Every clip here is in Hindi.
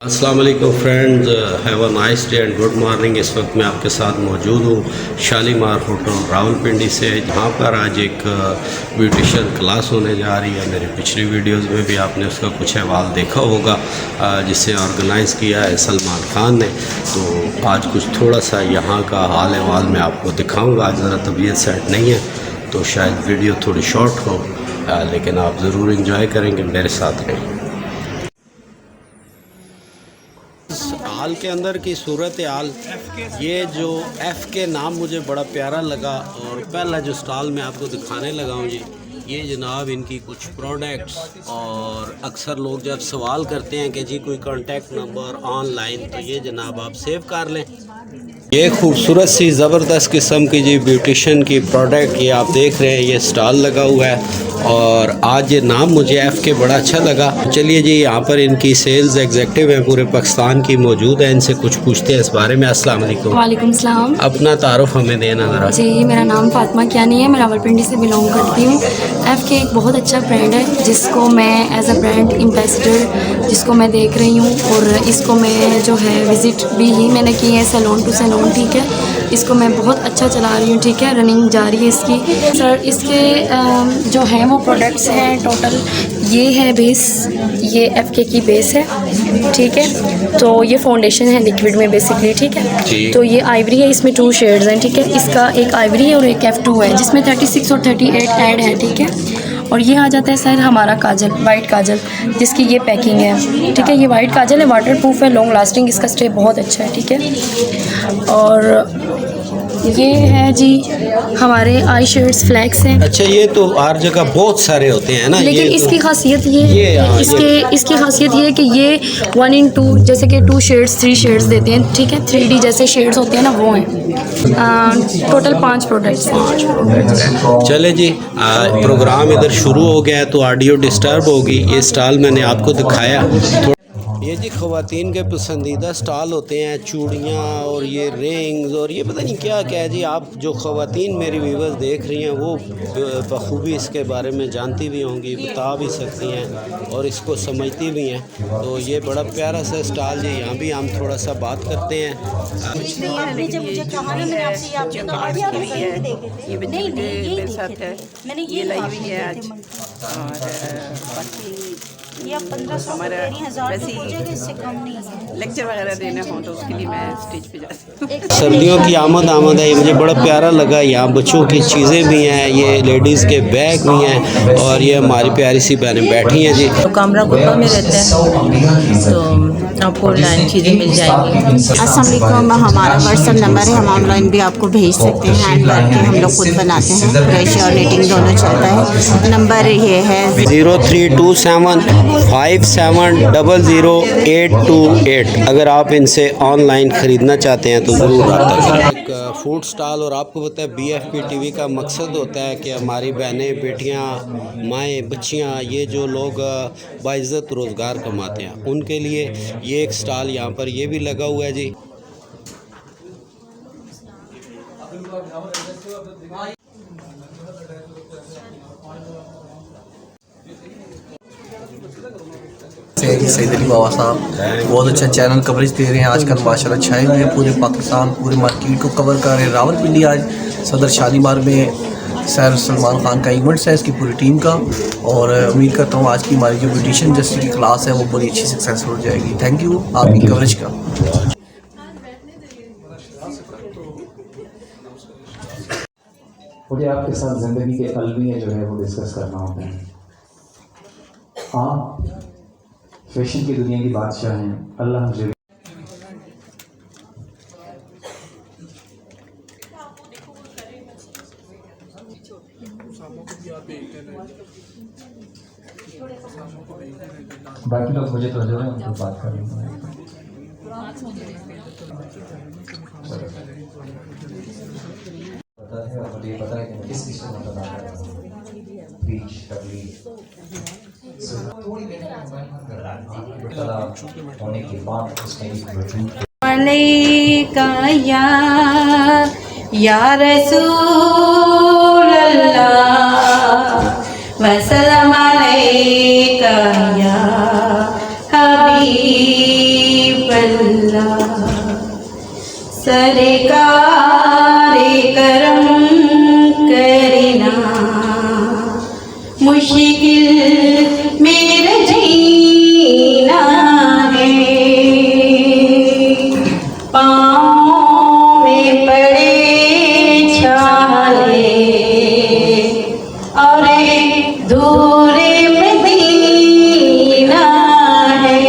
अस्सलाम वालेकुम friends, have a nice day and good morning. इस वक्त मैं आपके साथ मौजूद हूँ शालीमार होटल रावलपिंडी से, जहाँ पर आज एक ब्यूटिशियन क्लास होने जा रही है। मेरी पिछली वीडियोस में भी आपने उसका कुछ अहवाल देखा होगा, जिसे ऑर्गेनाइज़ किया है सलमान खान ने। तो आज कुछ थोड़ा सा यहाँ का हाल अहवाल मैं आपको दिखाऊँगा। आज ज़रा तबीयत सेट नहीं है तो शायद वीडियो थोड़ी शॉर्ट हो, लेकिन आप ज़रूर इंजॉय करेंगे, मेरे साथ रहें। हाल के अंदर की सूरत हाल, ये जो एफ़ के नाम मुझे बड़ा प्यारा लगा। और पहला जो स्टॉल मैं आपको दिखाने लगा हूँ जी, ये जनाब इनकी कुछ प्रोडक्ट्स। और अक्सर लोग जब सवाल करते हैं कि जी कोई कांटेक्ट नंबर ऑनलाइन, तो ये जनाब आप सेव कर लें। ये खूबसूरत सी ज़बरदस्त किस्म की जी ब्यूटिशन की प्रोडक्ट ये आप देख रहे हैं, ये स्टॉल लगा हुआ है। और आज ये नाम मुझे एफ़ के बड़ा अच्छा लगा। चलिए जी, यहाँ पर इनकी सेल्स एग्जेक्टिव हैं पूरे पाकिस्तान की मौजूद है, इनसे कुछ पूछते हैं इस बारे में। अस्सलाम वालेकुम। वालेकुम सलाम। अपना तारुफ हमें देना ज़रा। जी, मेरा नाम फातिमा कियानी है, मैं रावलपिंडी से बिलोंग करती हूँ। एफ़ के एक बहुत अच्छा ब्रांड है जिसको मैं एज अ ब्रांड एम्बेसडर जिसको मैं देख रही हूँ, और इसको मैं जो है विज़िट भी ही मैंने की है सैलून टू सैलून, ठीक है। इसको मैं बहुत अच्छा चला रही हूँ, ठीक है, रनिंग जारी है इसकी। सर इसके जो हैं वो प्रोडक्ट्स हैं टोटल, ये है बेस, ये एफ़ के की बेस है, ठीक है। तो ये फाउंडेशन है लिक्विड में बेसिकली, ठीक है। तो ये आइवरी है, इसमें 2 शेड्स हैं, ठीक है। इसका एक आइवरी है और एक F2 है, जिसमें 36 और 38 ऐड है, ठीक है। और ये आ जाता है सर हमारा काजल, वाइट काजल, जिसकी ये पैकिंग है, ठीक है। ये वाइट काजल है, वाटर प्रूफ है, लॉन्ग लास्टिंग, इसका स्टे बहुत अच्छा है, ठीक है। और ये है जी हमारे आई शेड्स फ्लैक्स हैं। अच्छा, ये तो हर जगह बहुत सारे होते हैं ना, लेकिन ये इसकी खासियत ये इसकी खासियत ये है कि ये 1 in 2, जैसे कि 2 शेड्स 3 शेड्स देते हैं, ठीक है। 3D जैसे शेड्स होते हैं ना, वो हैं। टोटल 5 प्रोडक्ट्स हैं। चले जी, प्रोग्राम इधर शुरू हो गया है तो ऑडियो डिस्टर्ब होगी। ये स्टॉल मैंने आपको दिखाया। ये जी ख़वातीन के पसंदीदा स्टॉल होते हैं, चूड़ियाँ और ये रिंग्स और ये पता नहीं क्या क्या है जी। आप जो ख़वातीन मेरी व्यूवर्स देख रही हैं वो बखूबी इसके बारे में जानती भी होंगी, बता भी सकती हैं और इसको समझती भी हैं। तो ये बड़ा प्यारा सा स्टॉल जी, यहाँ भी हम थोड़ा सा बात करते हैं। ये 1500 हमारा वैसे लेक्चर वगैरह देना हो तो उसके लिए मैं स्टेज पे जाती हूँ। सर्दियों की आमद है, ये मुझे बड़ा प्यारा लगा। यहाँ बच्चों की चीज़ें भी हैं, ये लेडीज़ के बैग भी हैं, और ये हमारी प्यारी सी बहनें बैठी हैं जी। तो कामरा गुप्ता में रहते हैं, तो आपको ऑनलाइन चीज़ें मिल जाएंगी। अस्सलाम वालेकुम, हमारा व्हाट्सअप नंबर है, हम ऑनलाइन भी आपको भेज सकते हैं। हैंड वर्क के हम लोग खुद बनाते हैं, क्रोशे और नीटिंग दोनों चलता है। नंबर ये है 032757000828। अगर आप इनसे ऑनलाइन ख़रीदना चाहते हैं तो ज़रूर रब्ता करें। एक फूड स्टॉल, और आपको पता है BFP TV का मकसद होता है कि हमारी बहनें, बेटियां, माएँ, बच्चियां, ये जो लोग बाइज़्ज़त रोज़गार कमाते हैं, उनके लिए ये एक स्टॉल यहाँ पर ये भी लगा हुआ है जी। सईद अली बाबा साहब बहुत अच्छा चैनल कवरेज दे रहे हैं आजकल, माशाल्लाह छाए हुए हैं पूरे पाकिस्तान, पूरे मार्केट को कवर कर रहे हैं। रावलपिंडी आज सदर शालीमार में सर सलमान खान का इवेंट्स है, इसकी पूरी टीम का, और उम्मीद करता हूँ आज की हमारी जो ब्यूटिशियन जस्टिस की क्लास है वो बड़ी अच्छी सक्सेसफुल हो जाएगी। थैंक यू आपकी कवरेज का। मुझे आपके साथ ज़िंदगी के अलवियाँ जो है वो डिस्कस करना होता है। आप फैशन की दुनिया की बादशाह हैं, अल्लाह मुझे बाकी लोग मुझे तो जो है उनको बात कर लूँगा। मुझे पता है कि किस किस को मतलब होने के बाद उसने या रसूल अल्लाह वसल्लम। สลามอะลัยกะยา हबीब अल्लाह। या रसूल अल्लाह वसल्लम अलैका या हबीब अल्लाह। สลามอะลัยกะยา हबीब अल्लाह वसल्लम अलैका या हबीब अल्लाह या रसूल अल्लाह वसल्लम अलैका या अल्लाह सरकारे करम करना मुश्किल मेरा जीना है पाँव में पड़े छाले और दूरे मदीना है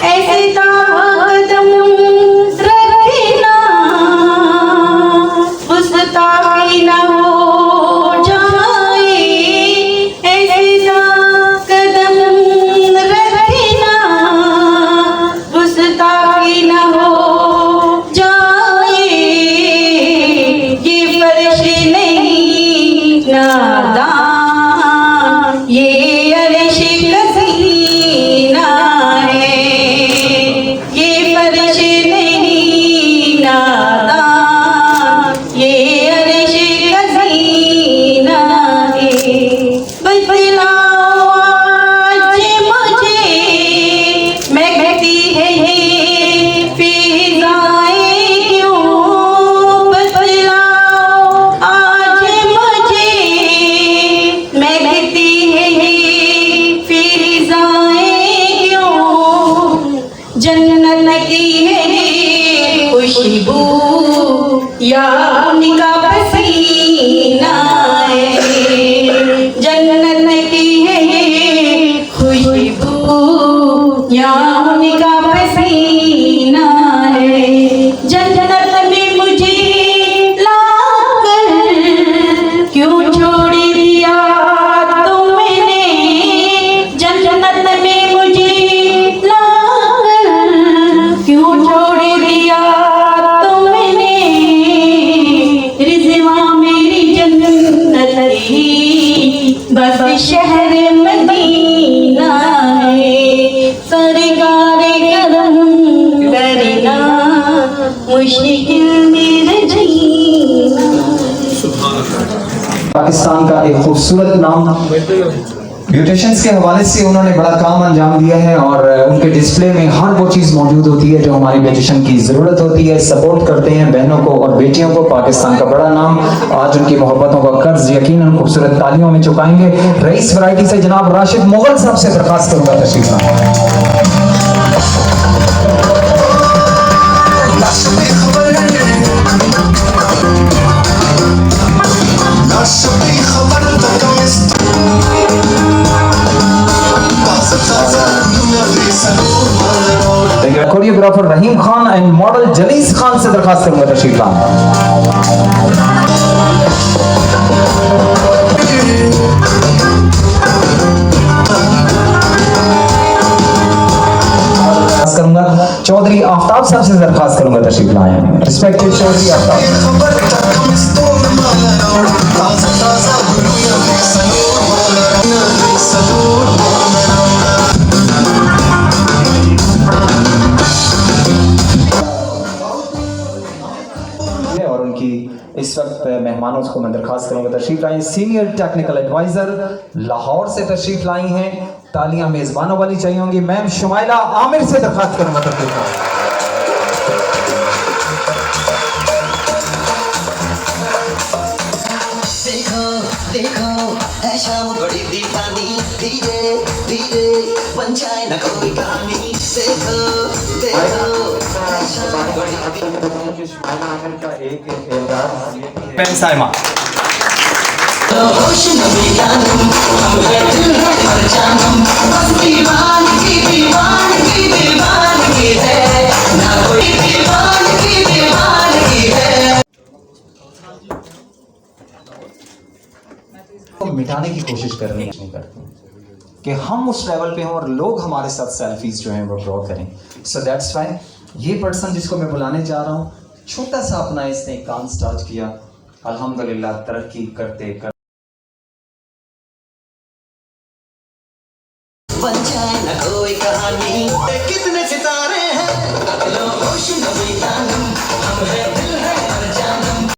ऐसे कदम रखना गुस्ताखी न हो जाए ऐसे कदम रखना गुस्ताखी न हो जाए ये फर्श नहीं नादान ये अर्श कसीना है ये फर्श नहीं नादान ये अर्श कसीना है बतलाओ आज मुझे महकती है ये फिजाएं क्यों बतलाओ आज मुझे महकती है ये फिजाएं क्यों जन्नत की है ये खुशबू या उनका पसीना है जन्नत की है ये खुशबू या उनका पसीना है जन्नत में मुझे लाकर क्यों छोड़ दिया तुमने जन्नत में मुझे लाकर क्यों छोड़ दिया तुमने रिज़वा मेरी जन्नत ही बस शहर मदीना है सरकारे करम करना मुश्किल मेरे जीना पाकिस्तान का एक खूबसूरत नाम ब्यूटिशियंस के हवाले से उन्होंने बड़ा काम अंजाम दिया है और उनके डिस्प्ले में हर वो चीज़ मौजूद होती है जो हमारी ब्यूटिशियन की ज़रूरत होती है। सपोर्ट करते हैं बहनों को और बेटियों को। पाकिस्तान का बड़ा नाम आज उनकी मोहब्बतों का कर्ज यकीनन खूबसूरत तालियों में चुकाएंगे। रईस वैरायटी से जनाब राशिद मुगल साहब से दरखास्त करूंगा तशरीफ लाएं। Choreographer Rahim Khan and model Jalees Khan से दरखास्त करूंगा तशरीफ लाएं। करूंगा चौधरी आफ्ताब साहब से दरखास्त करूंगा तशरीफ लाएं। रिस्पेक्टेड चौधरी आफ्ताब। और उनकी इस वक्त मेहमानों को मैं दरखास्त करूंगा तशरीफ लाई। सीनियर टेक्निकल एडवाइजर लाहौर से तशरीफ लाई हैं। तालियां मेजबानों वाली चाहिए होंगी। मैम शुमाइला आमिर से दरखास्त करूंगा तशरीफ लाई। देखो देखो है शाम बड़ी दीवानी धीरे धीरे बन जाए ना कोई कहानी देखो देखो है शाम बड़ी शुमाइला आमिर का एक एल्गार साइमा होश न मिलानी हम है दिल है हर जानम बस दीवानगी दीवानगी दीवानगी है ना कोई दीवानगी दीवानगी है। तो मिटाने की कोशिश करनी नहीं करते कि हम उस लेवल पे हों और लोग हमारे साथ सेल्फीज जो हैं वो ड्रॉ करें। सो दैट्स व्हाई ये पर्सन जिसको मैं बुलाने जा रहा हूँ छोटा सा अपना इसने काम स्टार्ट किया। अल्हम्दुलिल्लाह तरक्की करते कर बन जाए ना कोई कहानी कितने सितारे हैं